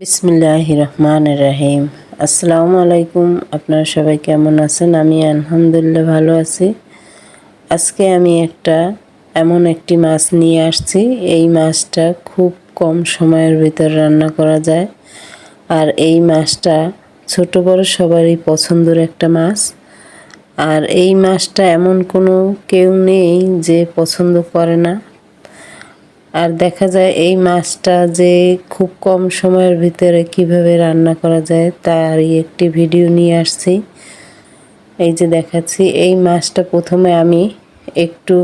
বিসমিল্লাহির রহমানির রহিম। আসসালামু আলাইকুম। আপনারা সবাই কেমন আছেন? আমি আলহামদুলিল্লাহ ভালো আছি। আজকে আমি এমন একটি মাছ নিয়ে আসছি। এই মাছটা খুব কম সময়ের ভিতর রান্না করা যায়। আর এই মাছটা ছোট বড় সবারই পছন্দের একটা মাছ। আর এই মাছটা এমন কোনো কেউ নেই যে পছন্দ করে না। আর দেখা যায় এই মাছটা যে খুব কম সময়ের ভিতরে কিভাবে রান্না করা যায় তারই একটি ভিডিও নিয়ে আসছি। এই যে দেখাচ্ছি, এই মাছটা প্রথমে আমি একটু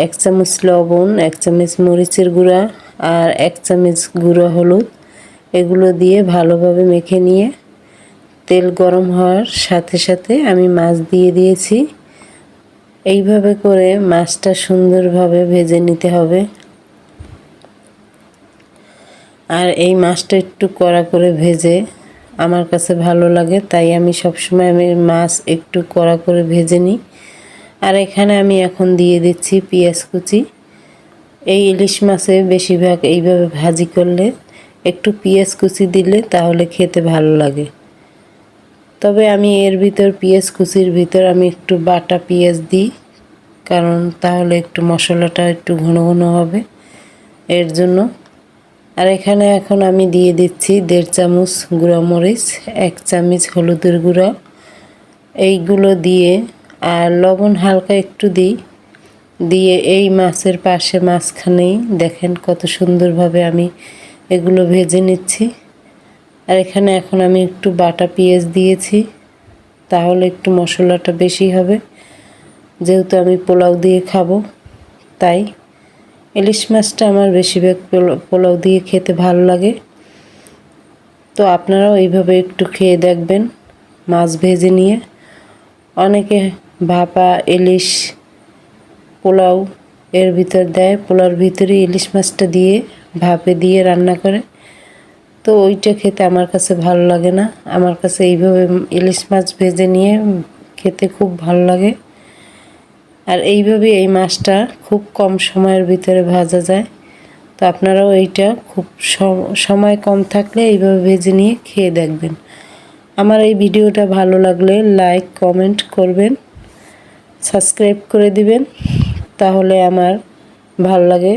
1 চামচ লবণ, 1 চামচ মরিচের গুঁড়া আর 1 চামচ গুঁড়ো হলুদ এগুলো দিয়ে ভালোভাবে মেখে নিয়ে তেল গরম হওয়ার সাথে সাথে আমি মাছ দিয়ে দিয়েছি। এইভাবে করে মাছটা সুন্দরভাবে ভেজে নিতে হবে। আর এই মাছটা একটু কড়া করে ভেজে আমার কাছে ভালো লাগে, তাই আমি সবসময় মাছ একটু কড়া করে ভেজে নিই। আর এখানে আমি এখন দিয়ে দিচ্ছি পেঁয়াজ কুচি। এই ইলিশ মাছে বেশিরভাগ এইভাবে ভাজি করলে একটু পেঁয়াজ কুচি দিলে তাহলে খেতে ভালো লাগে। তবে আমি এর ভিতর পেঁয়াজ কুচির ভিতর আমি একটু বাটা পেঁয়াজ দিই, কারণ তাহলে একটু মশলাটা একটু ঘন ঘন হবে এর জন্য। আর এখানে এখন আমি দিয়ে দিচ্ছি 1.5 চামচ গুঁড়া মরিচ, 1 চামচ হলুদের গুঁড়া এইগুলো দিয়ে আর লবণ হালকা একটু দিয়ে এই মাছের পাশে মাঝখানেই দেখেন কত সুন্দরভাবে আমি এগুলো ভেজে নিচ্ছি। আর এখানে এখন আমি একটু বাটা পেঁয়াজ দিয়েছি, তাহলে একটু মশলাটা বেশি হবে, যেহেতু আমি পোলাও দিয়ে খাবো। তাই ইলিশ মাছটা আমার বেশিরভাগ পোলাও দিয়ে খেতে ভালো লাগে। তো আপনারাও এইভাবে একটু খেয়ে দেখবেন মাছ ভেজে নিয়ে। অনেকে ভাপা ইলিশ পোলাও এর ভিতর দেয়, পোলাওর ভিতরে ইলিশ মাছটা দিয়ে ভাপে দিয়ে রান্না করে, তো ওইটা খেতে আমার কাছে ভালো লাগে না। আমার কাছে এইভাবে ইলিশ মাছ ভেজে নিয়ে খেতে খুব ভালো লাগে। আর এইভাবে এই মাছটা খুব কম সময়ের ভিতরে ভাজা যায়। তো আপনারাও এইটা খুব সময় কম থাকলে এইভাবে ভেজে নিয়ে খেয়ে দেখবেন। আমার এই ভিডিওটা ভালো লাগলে লাইক কমেন্ট করবেন, সাবস্ক্রাইব করে দিবেন, তাহলে আমার ভালো লাগে।